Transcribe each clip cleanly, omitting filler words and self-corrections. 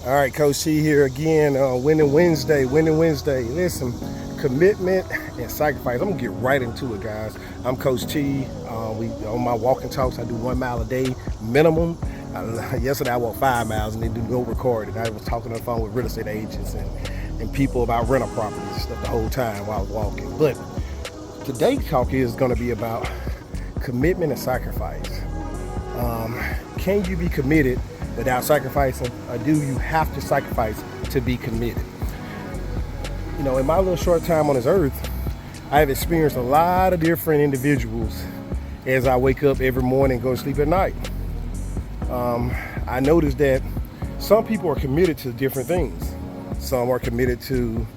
All right, Coach T here again. Winning Wednesday. Listen, commitment and sacrifice. I'm gonna get right into it, guys. I'm Coach T. We on my walking talks. I do 1 mile a day minimum. Yesterday I walked 5 miles and they do no recording. I was talking on the phone with real estate agents and people about rental properties and stuff the whole time while I was walking. But today's talk is going to be about commitment and sacrifice. Can you be committed without sacrificing, or do you have to sacrifice to be committed? You know, in my little short time on this earth, I have experienced a lot of different individuals as I wake up every morning and go to sleep at night. I noticed that some people are committed to different things. Some are committed to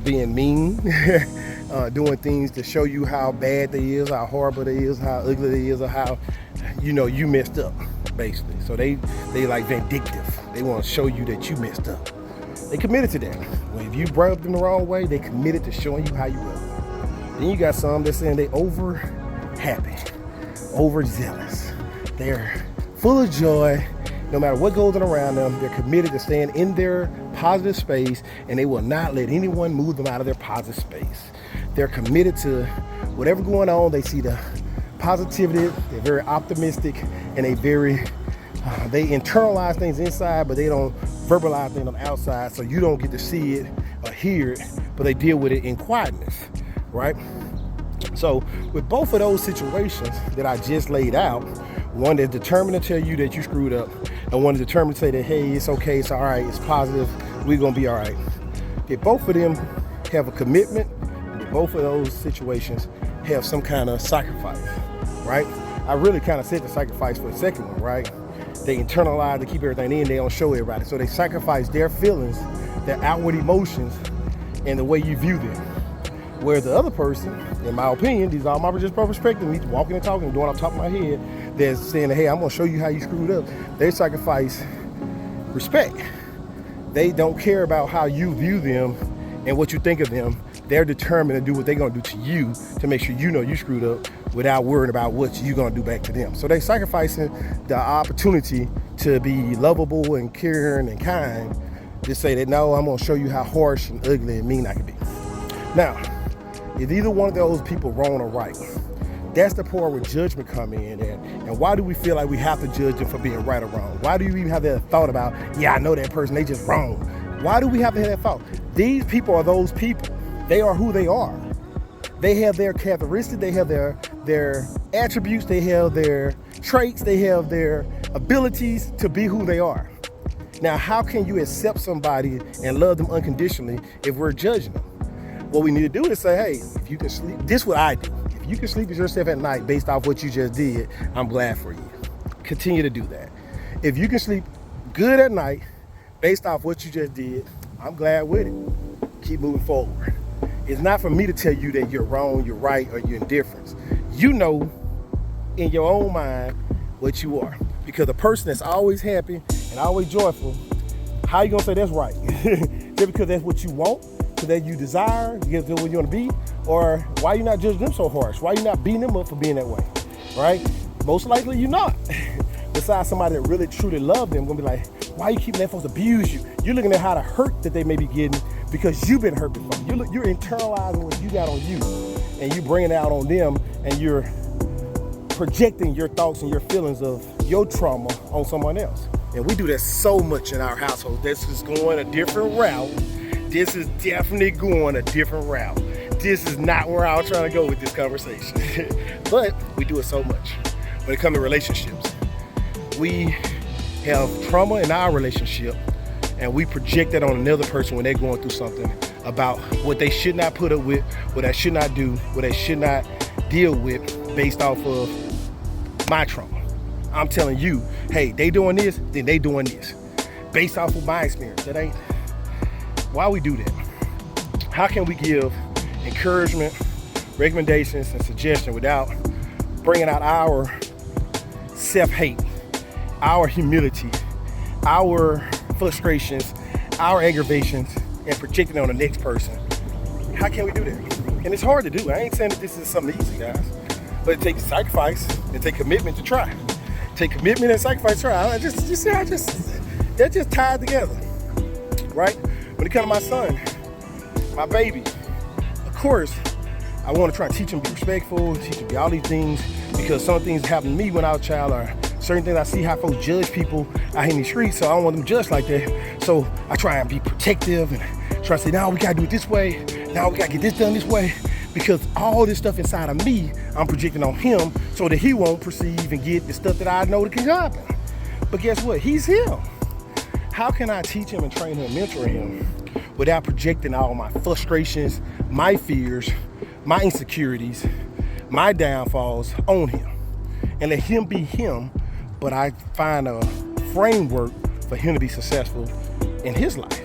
being mean, doing things to show you how bad they is, how horrible they is, how ugly they is, or how, you know, you messed up, basically. So they like vindictive. They want to show you that you messed up. They committed to that. Well, if you brought up them the wrong way, they committed to showing you how you were. Then you got some that's saying they over happy, over zealous. They're full of joy. No matter what goes on around them, they're committed to staying in their positive space, and they will not let anyone move them out of their positive space. They're committed to whatever going on. They see the positivity. They're very optimistic, and they internalize things inside, but they don't verbalize things on the outside, so you don't get to see it or hear it, but they deal with it in quietness, right? So with both of those situations that I just laid out, one that's determined to tell you that you screwed up, and one is determined to say that, hey, it's okay, it's all right, it's positive, we're gonna be all right. If both of them have a commitment, and both of those situations have some kind of sacrifice, right? I really kind of said the sacrifice for the second one, right? They internalize to keep everything in, they don't show everybody. So they sacrifice their feelings, their outward emotions, and the way you view them. Where the other person, in my opinion, these are my just perspective, me walking and talking, doing on top of my head, that's saying, hey, I'm gonna show you how you screwed up. They sacrifice respect. They don't care about how you view them and what you think of them. They're determined to do what they're gonna do to you to make sure you know you screwed up without worrying about what you're gonna do back to them. So they're sacrificing the opportunity to be lovable and caring and kind to say that, no, I'm gonna show you how harsh and ugly and mean I can be. Now, is either one of those people wrong or right? That's the part where judgment come in at. And why do we feel like we have to judge them for being right or wrong? Why do you even have that thought about, yeah, I know that person, they just wrong? Why do we have to have that thought? These people are those people. They are who they are. They have their characteristics, they have their attributes, they have their traits, they have their abilities to be who they are. Now, how can you accept somebody and love them unconditionally if we're judging them? What we need to do is say, hey, if you can sleep, this is what I do. If you can sleep with yourself at night based off what you just did, I'm glad for you. Continue to do that. If you can sleep good at night based off what you just did, I'm glad with it. Keep moving forward. It's not for me to tell you that you're wrong, you're right, or you're indifferent. You know in your own mind what you are. Because a person that's always happy and always joyful, how you gonna say that's right? Just because that's what you want? That you desire, you get to what you want to be, or why you not judging them so harsh? Why you not beating them up for being that way, right? Most likely you're not. Besides somebody that really truly love them, gonna be like, why you keeping that folks abuse you? You're looking at how the hurt that they may be getting because you've been hurt before. You're internalizing what you got on you, and you bringing it out on them, and you're projecting your thoughts and your feelings of your trauma on someone else. And we do that so much in our household. This is going a different route. This is definitely going a different route. This is not where I was trying to go with this conversation. But we do it so much. When it comes to relationships, we have trauma in our relationship and we project that on another person when they're going through something about what they should not put up with, what they should not do, what they should not deal with based off of my trauma. I'm telling you, hey, they doing this, then they doing this. Based off of my experience. That ain't. Why we do that? How can we give encouragement, recommendations, and suggestions without bringing out our self-hate, our humility, our frustrations, our aggravations, and projecting it on the next person? How can we do that? And it's hard to do. I ain't saying that this is something easy, guys, but it takes sacrifice, it takes commitment to try. Take commitment and sacrifice to try. They're just tied together, right? When it comes to my son, my baby, of course, I want to try to teach him to be respectful, teach him to be all these things, because some things happened to me when I was a child, or certain things I see how folks judge people out here in the streets, so I don't want them judged like that. So I try and be protective and try to say, no, we gotta do it this way, now we gotta get this done this way, because all this stuff inside of me, I'm projecting on him so that he won't perceive and get the stuff that I know that can happen. But guess what? He's him. How can I teach him and train him, mentor him, without projecting all my frustrations, my fears, my insecurities, my downfalls on him, and let him be him, but I find a framework for him to be successful in his life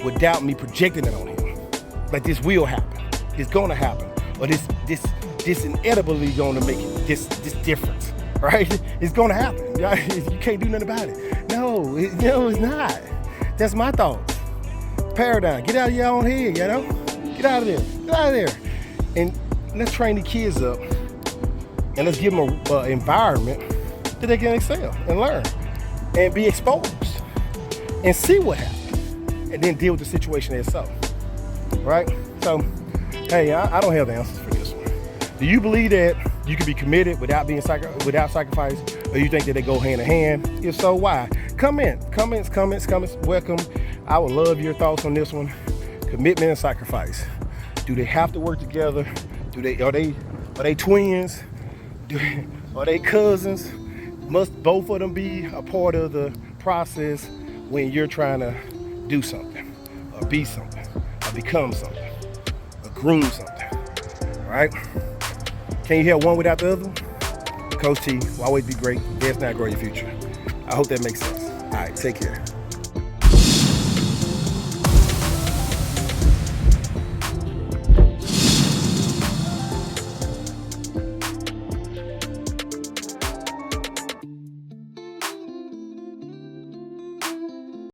without me projecting it on him. Like this will happen, it's gonna happen, or this inevitably gonna make it this difference, right? It's gonna happen. You can't do nothing about it. No, it's not. That's my thoughts. Paradigm. Get out of your own head, you know? Get out of there. Get out of there. And let's train the kids up, and let's give them an environment that they can excel and learn and be exposed and see what happens, and then deal with the situation itself, right? So, hey, I don't have the answers for this one. Do you believe that you can be committed without without sacrifice, or you think that they go hand in hand? If so, why? Comments. Welcome. I would love your thoughts on this one. Commitment and sacrifice. Do they have to work together? Are they twins? Are they cousins? Must both of them be a part of the process when you're trying to do something, or be something, or become something, or groom something, right? Can you have one without the other one? Coach T will always be great. Dance now, grow your future. I hope that makes sense. All right, take care.